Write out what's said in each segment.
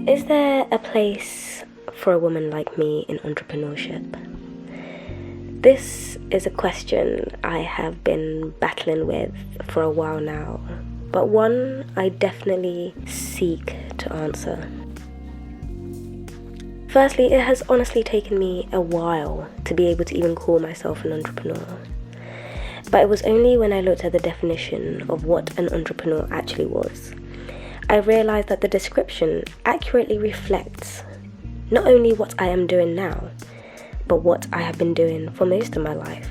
Is there a place for a woman like me in entrepreneurship? This is a question I have been battling with for a while now, but one I definitely seek to answer. Firstly, it has honestly taken me a while to be able to even call myself an entrepreneur. But it was only when I looked at the definition of what an entrepreneur actually was, I realized that the description accurately reflects not only what I am doing now, but what I have been doing for most of my life.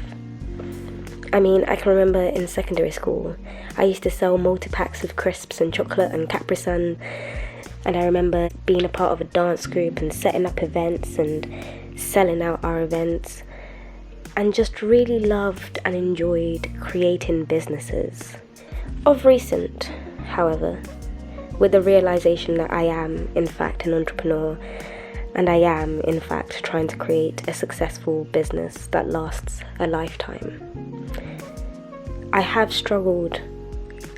I mean, I can remember in secondary school, I used to sell multi-packs of crisps and chocolate and Capri Sun, and I remember being a part of a dance group and setting up events and selling out our events, and just really loved and enjoyed creating businesses. Of recent, however, with the realization that I am, in fact, an entrepreneur, and I am, in fact, trying to create a successful business that lasts a lifetime. I have struggled,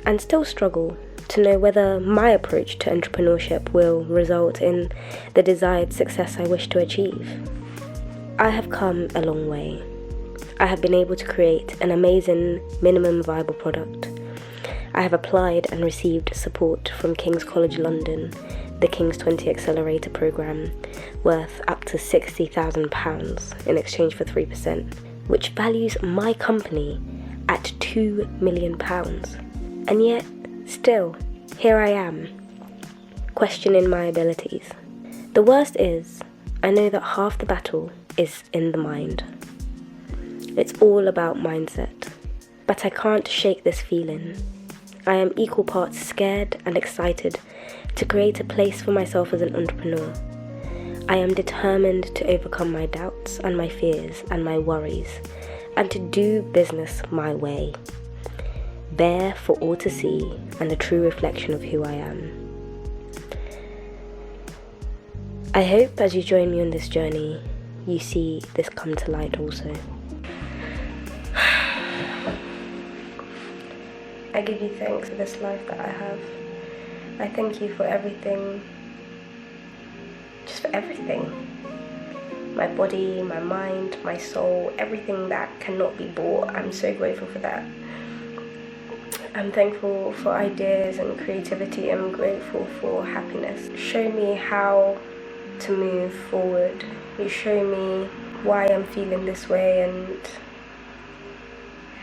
and still struggle, to know whether my approach to entrepreneurship will result in the desired success I wish to achieve. I have come a long way. I have been able to create an amazing minimum viable product. I have applied and received support from King's College London, the King's 20 Accelerator programme, worth up to £60,000 in exchange for 3%, which values my company at £2 million. And yet, still, here I am, questioning my abilities. The worst is, I know that half the battle is in the mind. It's all about mindset. But I can't shake this feeling. I am equal parts scared and excited to create a place for myself as an entrepreneur. I am determined to overcome my doubts and my fears and my worries, and to do business my way, bare for all to see and a true reflection of who I am. I hope as you join me on this journey, you see this come to light also. I give you thanks for this life that I have. I thank you for everything, just for everything. My body, my mind, my soul, everything that cannot be bought. I'm so grateful for that. I'm thankful for ideas and creativity. I'm grateful for happiness. Show me how to move forward. You show me why I'm feeling this way and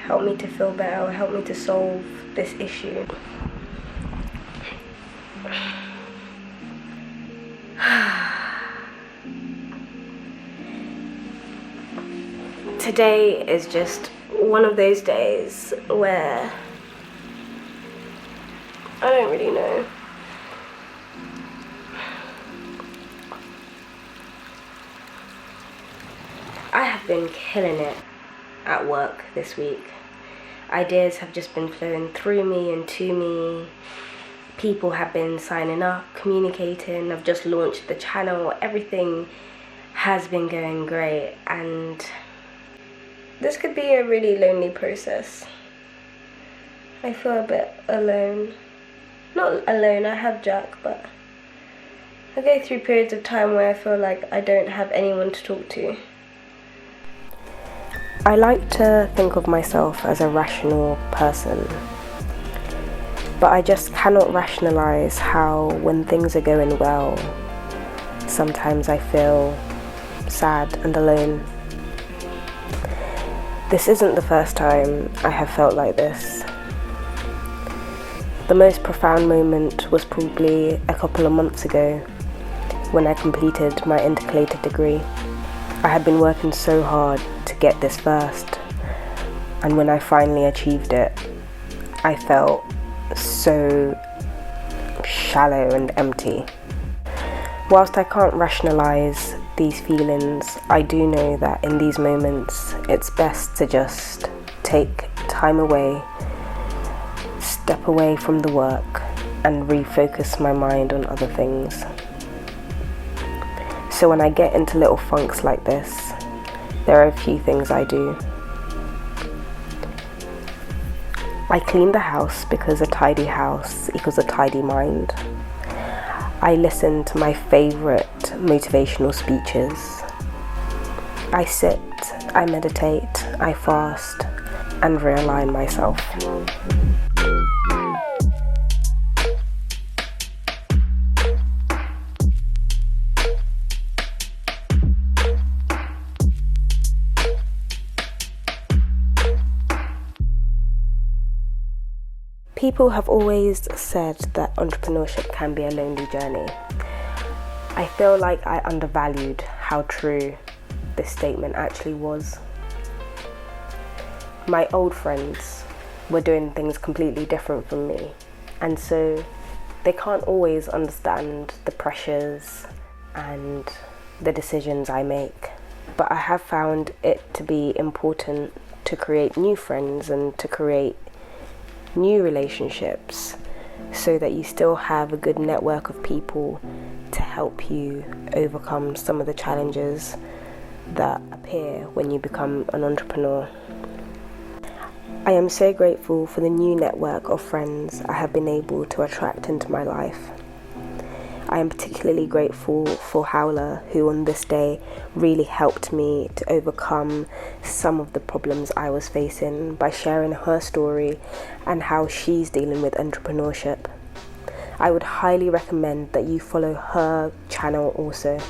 help me to feel better, help me to solve this issue. Today is just one of those days where I don't really know. I have been killing it at work this week. Ideas have just been flowing through me and to me. People have been signing up, communicating. I've just launched the channel. Everything has been going great, and this could be a really lonely process. I feel a bit alone. Not alone, I have Jack, but I go through periods of time where I feel like I don't have anyone to talk to. I like to think of myself as a rational person, but I just cannot rationalize how, when things are going well, sometimes I feel sad and alone. This isn't the first time I have felt like this. The most profound moment was probably a couple of months ago when I completed my intercalated degree. I had been working so hard to get this first, and when I finally achieved it, I felt so shallow and empty. Whilst I can't rationalize these feelings, I do know that in these moments it's best to just take time away, step away from the work, and refocus my mind on other things. So when I get into little funks like this, there are a few things I do. I clean the house because a tidy house equals a tidy mind. I listen to my favourite motivational speeches. I sit, I meditate, I fast, and realign myself. People have always said that entrepreneurship can be a lonely journey. I feel like I undervalued how true this statement actually was. My old friends were doing things completely different from me, and so they can't always understand the pressures and the decisions I make. But I have found it to be important to create new friends and to create new relationships so that you still have a good network of people to help you overcome some of the challenges that appear when you become an entrepreneur. I am so grateful for the new network of friends I have been able to attract into my life. I am particularly grateful for Howler, who on this day really helped me to overcome some of the problems I was facing by sharing her story and how she's dealing with entrepreneurship. I would highly recommend that you follow her channel also.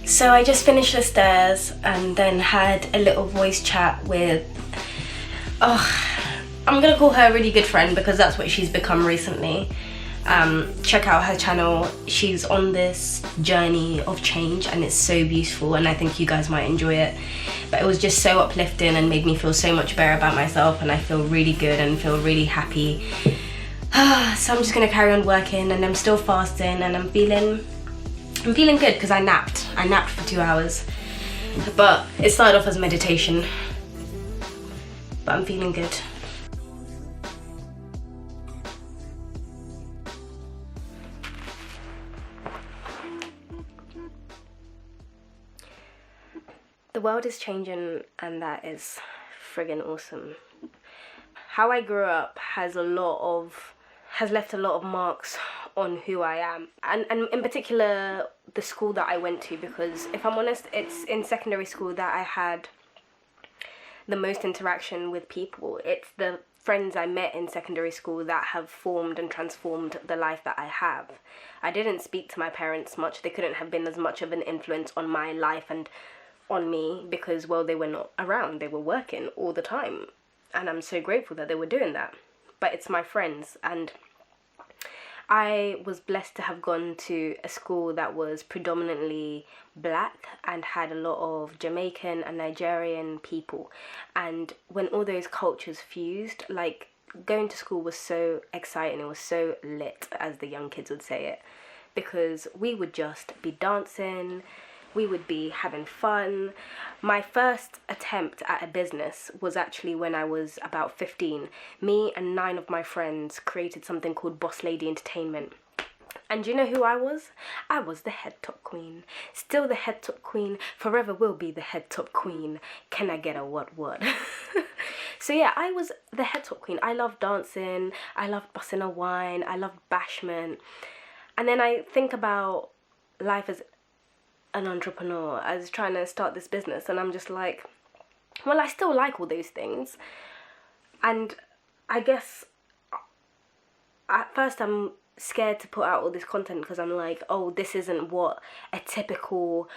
So I just finished the stairs and then had a little voice chat with, I'm gonna call her a really good friend because that's what she's become recently. Check out her channel. She's on this journey of change and it's so beautiful, and I think you guys might enjoy it. But it was just so uplifting and made me feel so much better about myself, and I feel really good and feel really happy. So I'm just gonna carry on working, and I'm still fasting, and I'm feeling good because I napped for 2 hours, but it started off as meditation, but I'm feeling good. The world is changing, and that is friggin' awesome. How I grew up has left a lot of marks on who I am, and in particular the school that I went to, because if I'm honest, it's in secondary school that I had the most interaction with people. It's the friends I met in secondary school that have formed and transformed the life that I have. I didn't speak to my parents much. They couldn't have been as much of an influence on my life and on me because, well, they were not around. They were working all the time, and I'm so grateful that they were doing that. But it's my friends, and I was blessed to have gone to a school that was predominantly black and had a lot of Jamaican and Nigerian people. And when all those cultures fused, like, going to school was so exciting. It was so lit, as the young kids would say it, because we would just be dancing, we would be having fun. My first attempt at a business was actually when I was about 15. Me and 9 of my friends created something called Boss Lady Entertainment. And do you know who I was? I was the head top queen. Still the head top queen. Forever will be the head top queen. Can I get a what? So yeah, I was the head top queen. I loved dancing. I loved busting a wine. I loved bashment. And then I think about life as an entrepreneur. I was trying to start this business, and I'm just like, well, I still like all those things. And I guess at first I'm scared to put out all this content because I'm like, oh, this isn't what a typical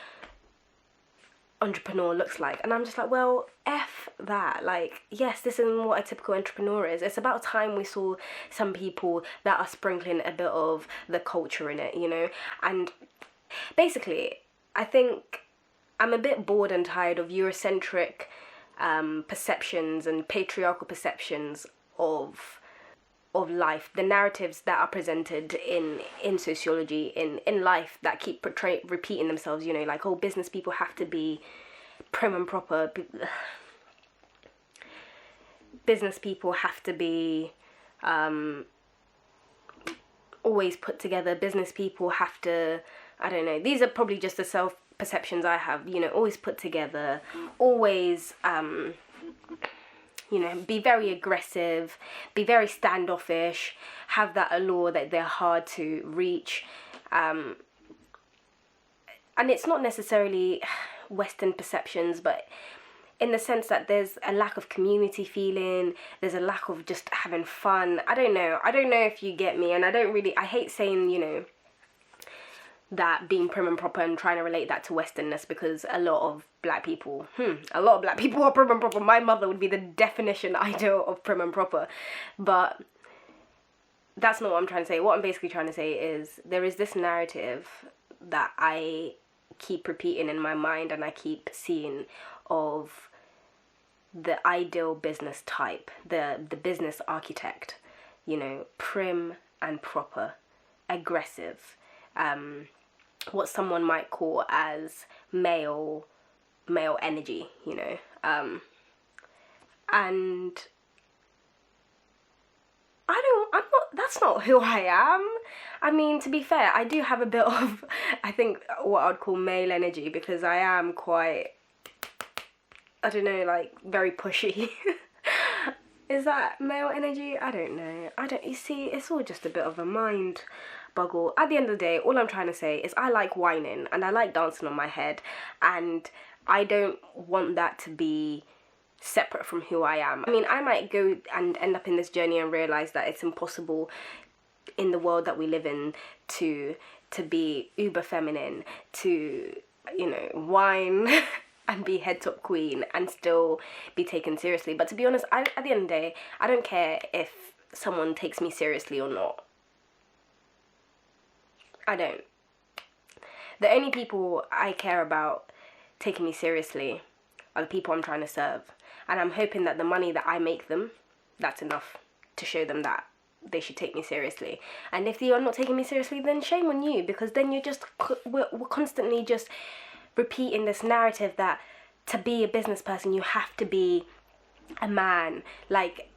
entrepreneur looks like. And I'm just like, well, F that. Like, yes, this isn't what a typical entrepreneur is. It's about time we saw some people that are sprinkling a bit of the culture in it, you know? And basically, I think I'm a bit bored and tired of Eurocentric perceptions and patriarchal perceptions of life, the narratives that are presented in sociology, in life, that keep repeating themselves, you know, like, oh, business people have to be prim and proper, business people have to be always put together, business people have to, I don't know, these are probably just the self-perceptions I have, you know, always put together, always you know, be very aggressive, be very standoffish, have that allure that they're hard to reach. And it's not necessarily Western perceptions, but in the sense that there's a lack of community feeling, there's a lack of just having fun. I don't know if you get me, and I hate saying, you know, that being prim and proper and trying to relate that to Westernness, because a lot of black people are prim and proper. My mother would be the definition ideal of prim and proper, but that's not what I'm trying to say. What I'm basically trying to say is there is this narrative that I keep repeating in my mind and I keep seeing of the ideal business type, the business architect, you know, prim and proper, aggressive, what someone might call as male energy, you know, and that's not who I am. I mean, to be fair, I do have a bit of, I think, what I'd call male energy, because I am quite, I don't know, like, very pushy. Is that male energy? I don't know. You see, it's all just a bit of a mind buggle. At the end of the day, all I'm trying to say is I like whining and I like dancing on my head, and I don't want that to be separate from who I am. I mean, I might go and end up in this journey and realize that it's impossible in the world that we live in to be uber feminine, to, you know, whine and be head top queen and still be taken seriously. But to be honest, at the end of the day, I don't care if someone takes me seriously or not. I don't. The only people I care about taking me seriously are the people I'm trying to serve. And I'm hoping that the money that I make them, that's enough to show them that they should take me seriously. And if you're not taking me seriously, then shame on you, because then we're constantly just repeating this narrative that to be a business person, you have to be a man. Like,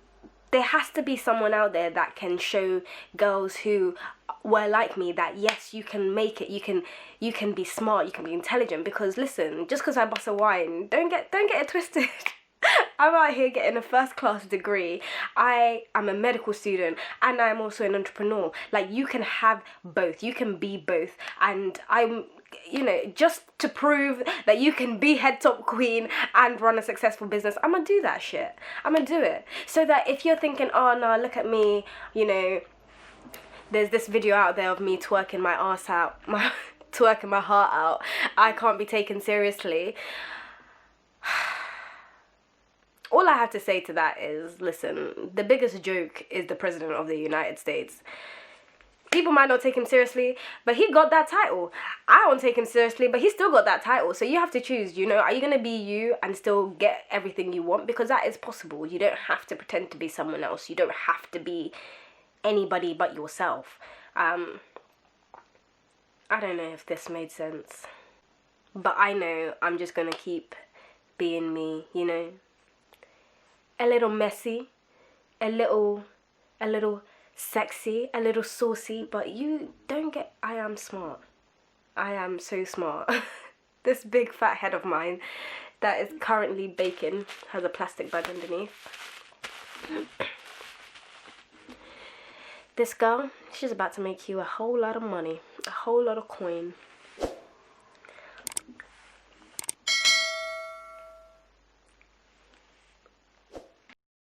there has to be someone out there that can show girls who were like me that yes, you can make it, you can be smart, you can be intelligent. Because listen, just because I bust a wine, don't get it twisted. I'm out here getting a first-class degree. I am a medical student and I'm also an entrepreneur. Like, you can have both, you can be both. And I'm, you know, just to prove that you can be head top queen and run a successful business, I'm gonna do that shit. I'm gonna do it. So that if you're thinking, oh no, look at me, you know, there's this video out there of me twerking my ass out, twerking my heart out, I can't be taken seriously. All I have to say to that is, listen, the biggest joke is the President of the United States. People might not take him seriously, but he got that title. I don't take him seriously, but he still got that title. So you have to choose, you know, are you going to be you and still get everything you want? Because that is possible. You don't have to pretend to be someone else. You don't have to be anybody but yourself. I don't know if this made sense, but I know I'm just going to keep being me, you know. A little messy, a little sexy, a little saucy, but you don't get, I am smart. I am so smart. This big fat head of mine that is currently baking has a plastic bag underneath. This girl, she's about to make you a whole lot of money, a whole lot of coin.